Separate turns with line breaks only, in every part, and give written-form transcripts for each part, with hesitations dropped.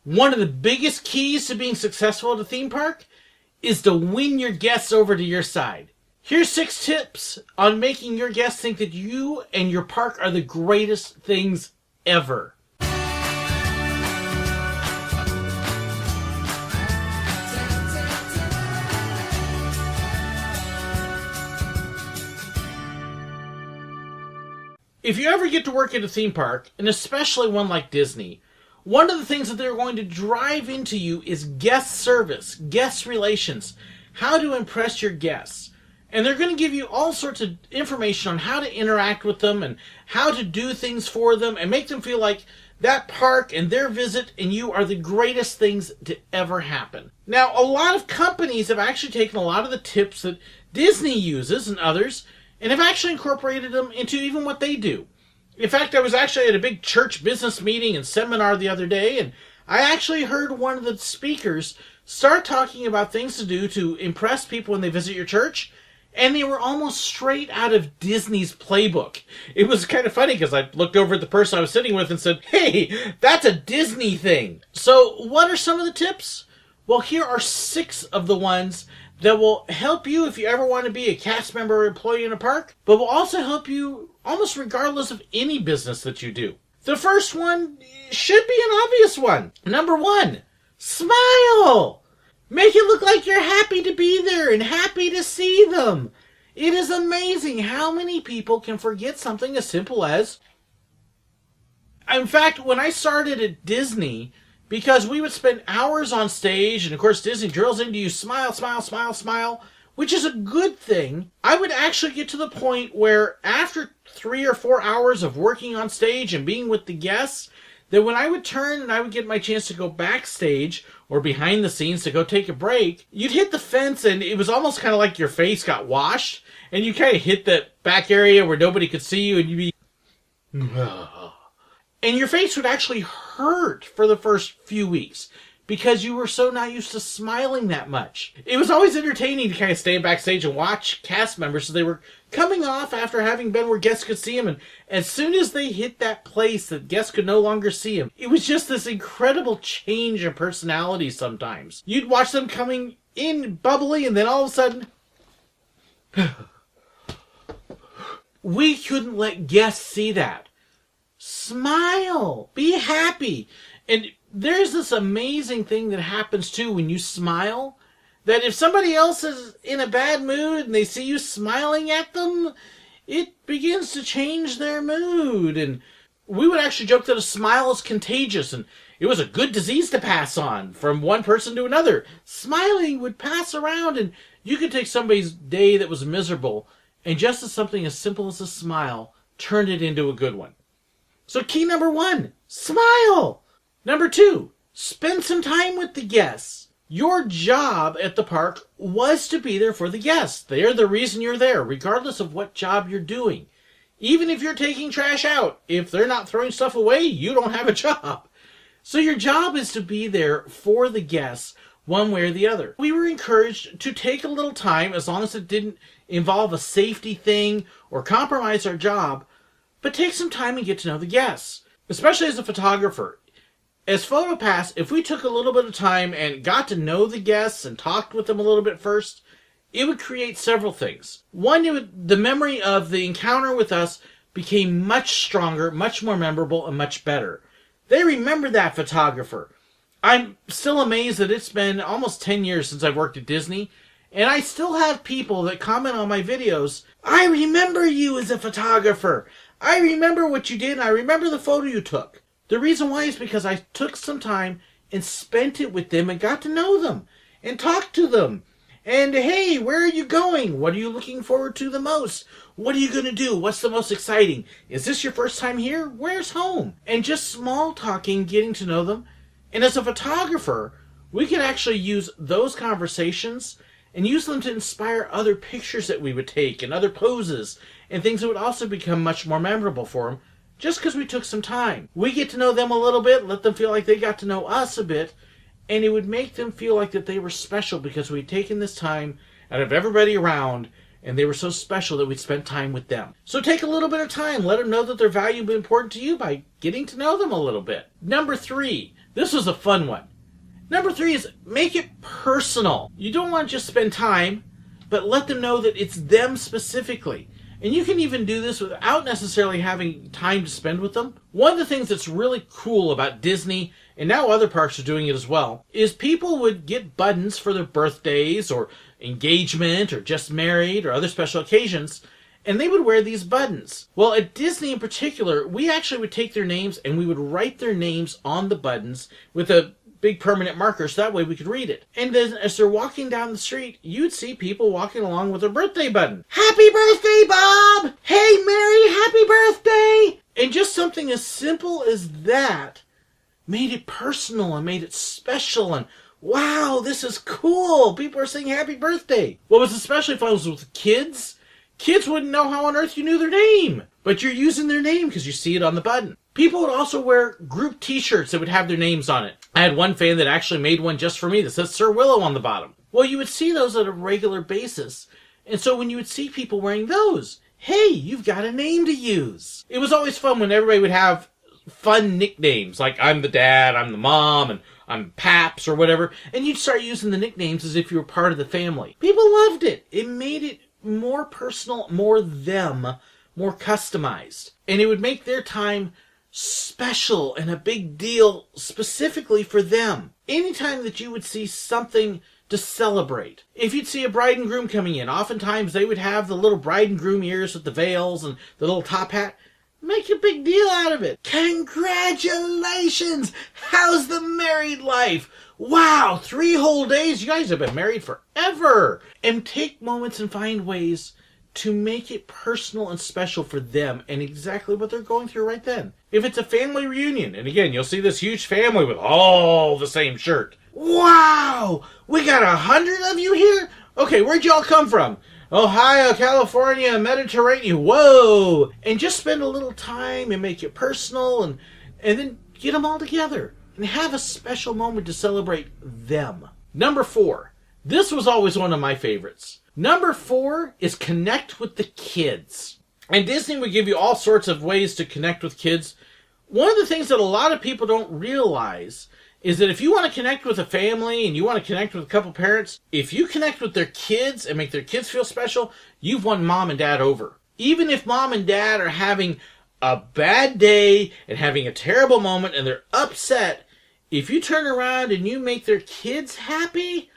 One of the biggest keys to being successful at a theme park is to win your guests over to your side. Here's 6 tips on making your guests think that you and your park are the greatest things ever. If you ever get to work at a theme park, and especially one like Disney, one of the things that they're going to drive into you is guest service, guest relations, how to impress your guests. And they're going to give you all sorts of information on how to interact with them and how to do things for them and make them feel like that park and their visit and you are the greatest things to ever happen. Now, a lot of companies have actually taken a lot of the tips that Disney uses and others and have actually incorporated them into even what they do. In fact, I was actually at a big church business meeting and seminar the other day, and I actually heard one of the speakers start talking about things to do to impress people when they visit your church, and they were almost straight out of Disney's playbook. It was kind of funny because I looked over at the person I was sitting with and said, "Hey, that's a Disney thing." So what are some of the tips? Well, here are 6 of the ones that will help you if you ever want to be a cast member or employee in a park, but will also help you almost regardless of any business that you do. The first one should be an obvious one. Number 1, smile! Make it look like you're happy to be there and happy to see them. It is amazing how many people can forget something as simple as... In fact, when I started at Disney, because we would spend hours on stage, and of course Disney drills into you, smile, smile, smile, smile, which is a good thing. I would actually get to the point where after 3 or 4 hours of working on stage and being with the guests, that when I would turn and I would get my chance to go backstage or behind the scenes to go take a break, you'd hit the fence and it was almost kind of like your face got washed, and you kind of hit that back area where nobody could see you, and you'd be... And your face would actually hurt for the first few weeks because you were so not used to smiling that much. It was always entertaining to kind of stay backstage and watch cast members so they were coming off after having been where guests could see them, and as soon as they hit that place that guests could no longer see them, it was just this incredible change of personality sometimes. You'd watch them coming in bubbly, and then all of a sudden... We couldn't let guests see that. Smile. Be happy. And there's this amazing thing that happens too when you smile, that if somebody else is in a bad mood and they see you smiling at them, it begins to change their mood. And we would actually joke that a smile is contagious, and it was a good disease to pass on from one person to another. Smiling would pass around, and you could take somebody's day that was miserable and just as something as simple as a smile, turn it into a good one. So key number 1, smile. Number 2, spend some time with the guests. Your job at the park was to be there for the guests. They're the reason you're there, regardless of what job you're doing. Even if you're taking trash out, if they're not throwing stuff away, you don't have a job. So your job is to be there for the guests one way or the other. We were encouraged to take a little time, as long as it didn't involve a safety thing or compromise our job, but take some time and get to know the guests, especially as a photographer. As PhotoPass, if we took a little bit of time and got to know the guests and talked with them a little bit first, it would create several things. One, the memory of the encounter with us became much stronger, much more memorable, and much better. They remember that photographer. I'm still amazed that it's been almost 10 years since I've worked at Disney, and I still have people that comment on my videos, "I remember you as a photographer. I remember what you did, and I remember the photo you took." The reason why is because I took some time and spent it with them and got to know them and talked to them. And hey, where are you going? What are you looking forward to the most? What are you going to do? What's the most exciting? Is this your first time here? Where's home? And just small talking, getting to know them. And as a photographer, we can actually use those conversations and use them to inspire other pictures that we would take and other poses and things that would also become much more memorable for them just because we took some time. We get to know them a little bit, let them feel like they got to know us a bit, and it would make them feel like that they were special because we'd taken this time out of everybody around and they were so special that we'd spent time with them. So take a little bit of time. Let them know that they're valuable and important to you by getting to know them a little bit. Number 3, This was a fun one. Number 3 is make it personal. You don't want to just spend time, but let them know that it's them specifically. And you can even do this without necessarily having time to spend with them. One of the things that's really cool about Disney, and now other parks are doing it as well, is people would get buttons for their birthdays or engagement or just married or other special occasions, and they would wear these buttons. Well, at Disney in particular, we actually would take their names and we would write their names on the buttons with a big permanent marker, so that way we could read it. And then as they're walking down the street, you'd see people walking along with a birthday button. Happy birthday, Bob! Hey, Mary, happy birthday! And just something as simple as that made it personal and made it special, and wow, this is cool. People are saying happy birthday. What was especially fun was with kids. Kids wouldn't know how on earth you knew their name, but you're using their name because you see it on the button. People would also wear group t-shirts that would have their names on it. I had one fan that actually made one just for me that says Sir Willow on the bottom. Well, you would see those on a regular basis. And so when you would see people wearing those, hey, you've got a name to use. It was always fun when everybody would have fun nicknames, like I'm the dad, I'm the mom, and I'm Paps or whatever. And you'd start using the nicknames as if you were part of the family. People loved it. It made it more personal, more them, more customized. And it would make their time special and a big deal specifically for them. Anytime that you would see something to celebrate. If you'd see a bride and groom coming in, oftentimes they would have the little bride and groom ears with the veils and the little top hat. Make a big deal out of it. Congratulations! How's the married life? Wow, 3 whole days? You guys have been married forever. And take moments and find ways to make it personal and special for them and exactly what they're going through right then. If it's a family reunion, and again, you'll see this huge family with all the same shirt. Wow! We got 100 of you here? Okay, where'd y'all come from? Ohio, California, Mediterranean. Whoa! And just spend a little time and make it personal and then get them all together and have a special moment to celebrate them. Number 4. This was always one of my favorites. Number 4 is connect with the kids. And Disney would give you all sorts of ways to connect with kids. One of the things that a lot of people don't realize is that if you want to connect with a family and you want to connect with a couple parents, if you connect with their kids and make their kids feel special, you've won mom and dad over. Even if mom and dad are having a bad day and having a terrible moment and they're upset, if you turn around and you make their kids happy,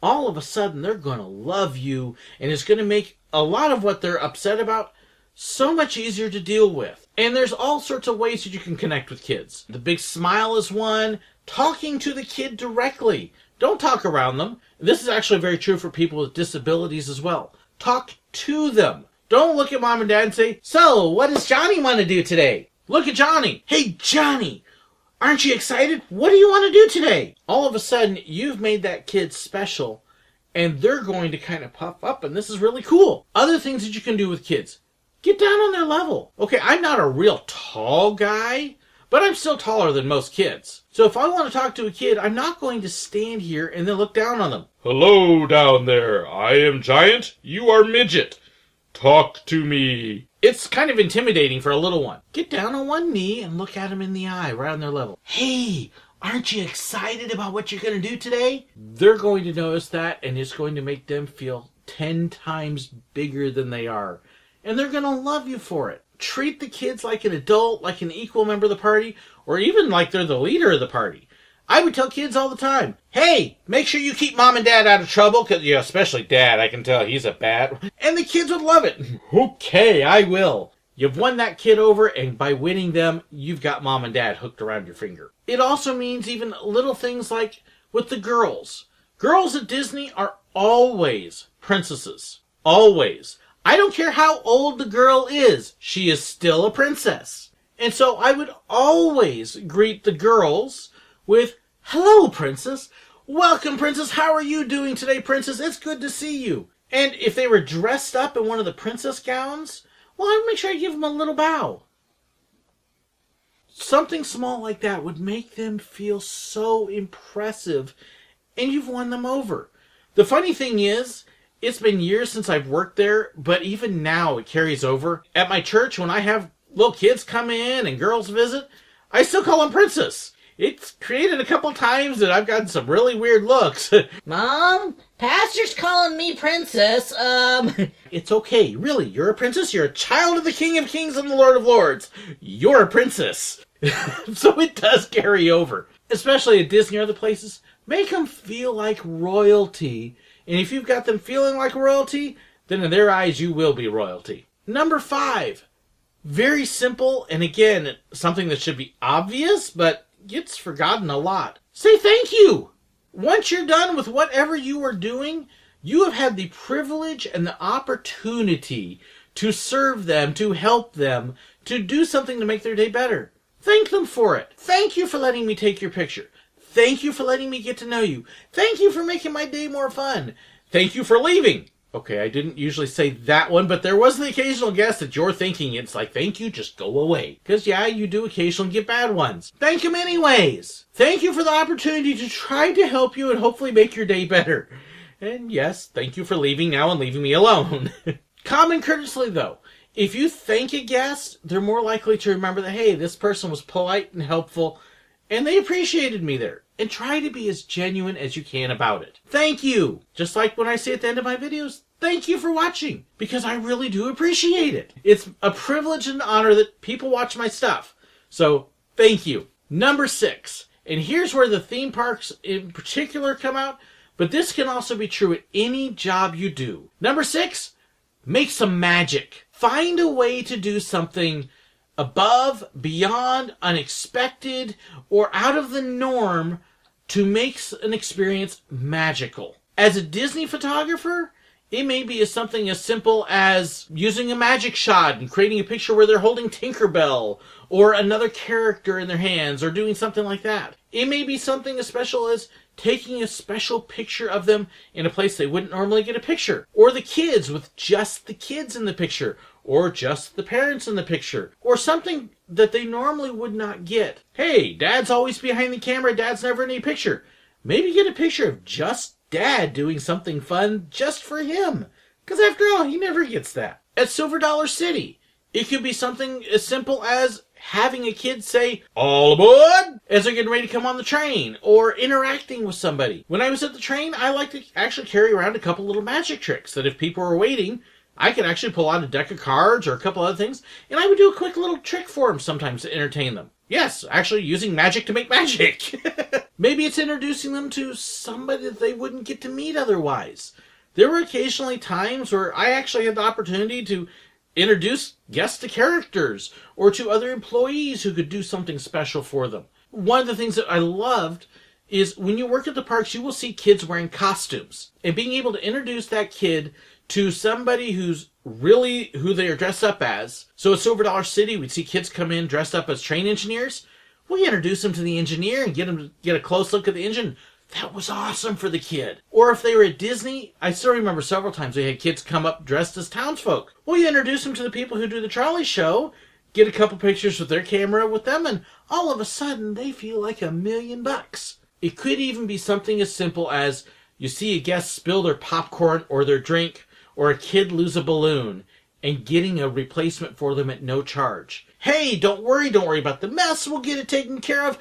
all of a sudden they're going to love you, and it's going to make a lot of what they're upset about so much easier to deal with. And there's all sorts of ways that you can connect with kids. The big smile is one. Talking to the kid directly. Don't talk around them. This is actually very true for people with disabilities as well. Talk to them. Don't look at mom and dad and say, so, what does Johnny want to do today? Look at Johnny. Hey, Johnny, aren't you excited? What do you want to do today? All of a sudden, you've made that kid special, and they're going to kind of puff up, and this is really cool. Other things that you can do with kids. Get down on their level. Okay, I'm not a real tall guy, but I'm still taller than most kids. So if I want to talk to a kid, I'm not going to stand here and then look down on them. Hello down there. I am giant. You are midget. Talk to me. It's kind of intimidating for a little one. Get down on one knee and look at them in the eye, right on their level. Hey, aren't you excited about what you're going to do today? They're going to notice that, and it's going to make them feel 10 times bigger than they are. And they're going to love you for it. Treat the kids like an adult, like an equal member of the party, or even like they're the leader of the party. I would tell kids all the time, hey, make sure you keep mom and dad out of trouble, because, yeah, especially dad, I can tell he's a bad. And the kids would love it. Okay, I will. You've won that kid over, and by winning them, you've got mom and dad hooked around your finger. It also means even little things like with the girls. Girls at Disney are always princesses. Always. I don't care how old the girl is, she is still a princess. And so I would always greet the girls with, hello, princess. Welcome, princess. How are you doing today, princess? It's good to see you. And if they were dressed up in one of the princess gowns, well, I'd make sure I give them a little bow. Something small like that would make them feel so impressive, and you've won them over. The funny thing is, it's been years since I've worked there, but even now it carries over. At my church, when I have little kids come in and girls visit, I still call them princess. It's created a couple times that I've gotten some really weird looks.
Mom, Pastor's calling me princess.
It's okay, really. You're a princess. You're a child of the King of Kings and the Lord of Lords. You're a princess. So it does carry over. Especially at Disney or other places. Make them feel like royalty. And if you've got them feeling like royalty, then in their eyes you will be royalty. Number 5. Very simple, and again, something that should be obvious, but gets forgotten a lot. Say thank you! Once you're done with whatever you are doing, you have had the privilege and the opportunity to serve them, to help them, to do something to make their day better. Thank them for it. Thank you for letting me take your picture. Thank you for letting me get to know you. Thank you for making my day more fun. Thank you for leaving. Okay, I didn't usually say that one, but there was the occasional guest that you're thinking it's like, thank you, just go away. Because, yeah, you do occasionally get bad ones. Thank them anyways. Thank you for the opportunity to try to help you and hopefully make your day better. And yes, thank you for leaving now and leaving me alone. Common courtesy, though. If you thank a guest, they're more likely to remember that, hey, this person was polite and helpful, and they appreciated me there. And try to be as genuine as you can about it. Thank you! Just like when I say at the end of my videos, thank you for watching, because I really do appreciate it. It's a privilege and honor that people watch my stuff. So, thank you. Number 6, and here's where the theme parks in particular come out, but this can also be true at any job you do. Number 6, make some magic. Find a way to do something above, beyond, unexpected, or out of the norm to make an experience magical. As a Disney photographer, it may be something as simple as using a magic shot and creating a picture where they're holding Tinkerbell or another character in their hands or doing something like that. It may be something as special as taking a special picture of them in a place they wouldn't normally get a picture. Or the kids with just the kids in the picture. Or just the parents in the picture. Or something that they normally would not get. Hey, Dad's always behind the camera. Dad's never in any picture. Maybe get a picture of just Dad doing something fun just for him. Because after all, he never gets that. At Silver Dollar City, it could be something as simple as having a kid say, all aboard, as they're getting ready to come on the train, or interacting with somebody. When I was at the train, I like to actually carry around a couple little magic tricks that if people were waiting, I could actually pull out a deck of cards or a couple other things, and I would do a quick little trick for them sometimes to entertain them. Yes, actually using magic to make magic. Maybe it's introducing them to somebody that they wouldn't get to meet otherwise. There were occasionally times where I actually had the opportunity to introduce guests to characters or to other employees who could do something special for them. One of the things that I loved is when you work at the parks, you will see kids wearing costumes. And being able to introduce that kid to somebody who's really who they are dressed up as. So at Silver Dollar City, we'd see kids come in dressed up as train engineers. We introduce them to the engineer and get them to get a close look at the engine. That was awesome for the kid. Or if they were at Disney, I still remember several times we had kids come up dressed as townsfolk. Well, you introduce them to the people who do the trolley show, get a couple pictures with their camera with them, and all of a sudden they feel like $1,000,000. It could even be something as simple as you see a guest spill their popcorn or their drink, or a kid lose a balloon, and getting a replacement for them at no charge. Hey, don't worry about the mess, we'll get it taken care of.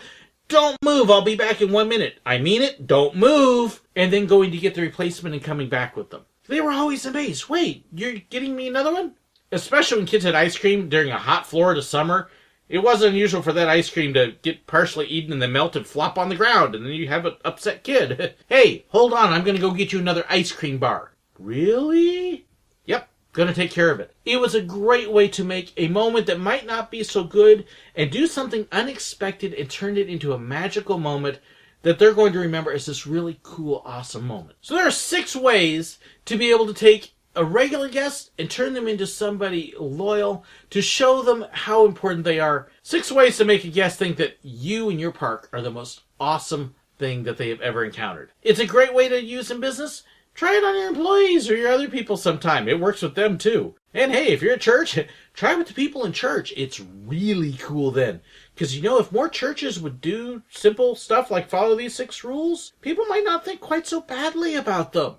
Don't move, I'll be back in 1 minute. I mean it, don't move. And then going to get the replacement and coming back with them. They were always amazed. Wait, you're getting me another one? Especially when kids had ice cream during a hot Florida summer. It wasn't unusual for that ice cream to get partially eaten and then melt and flop on the ground, and then you have an upset kid. Hey, hold on, I'm going to go get you another ice cream bar. Really? Yep, gonna take care of it. It was a great way to make a moment that might not be so good and do something unexpected and turn it into a magical moment that they're going to remember as this really cool, awesome moment. So there are 6 ways to be able to take a regular guest and turn them into somebody loyal, to show them how important they are. 6 ways to make a guest think that you and your park are the most awesome thing that they have ever encountered. It's a great way to use in business. Try it on your employees or your other people sometime. It works with them too. And hey, if you're at church, try it with the people in church. It's really cool then. Because you know, if more churches would do simple stuff like follow these 6 rules, people might not think quite so badly about them.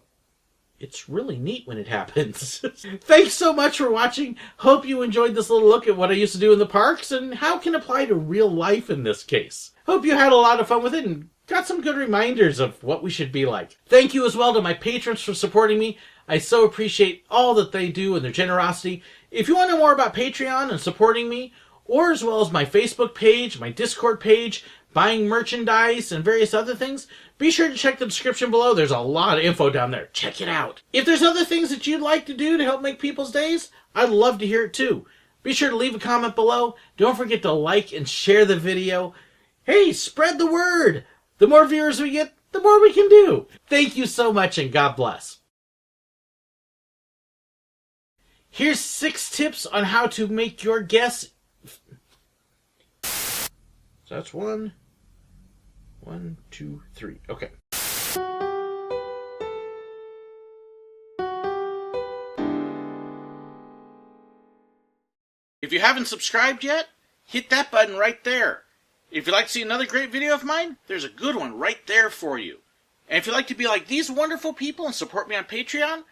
it's really neat when it happens. Thanks so much for watching. Hope you enjoyed this little look at what I used to do in the parks and how it can apply to real life in this case. Hope you had a lot of fun with it and got some good reminders of what we should be like. Thank you as well to my patrons for supporting me. I so appreciate all that they do and their generosity. If you want to know more about Patreon and supporting me, or as well as my Facebook page, my Discord page, buying merchandise, and various other things, be sure to check the description below. There's a lot of info down there. Check it out. If there's other things that you'd like to do to help make people's days, I'd love to hear it too. Be sure to leave a comment below. Don't forget to like and share the video. Hey, spread the word. The more viewers we get, the more we can do. Thank you so much and God bless. Here's 6 tips on how to make your guess. That's 1, 2, 3. Okay. If you haven't subscribed yet, hit that button right there. If you'd like to see another great video of mine, there's a good one right there for you. And if you'd like to be like these wonderful people and support me on Patreon,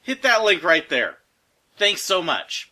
hit that link right there. Thanks so much.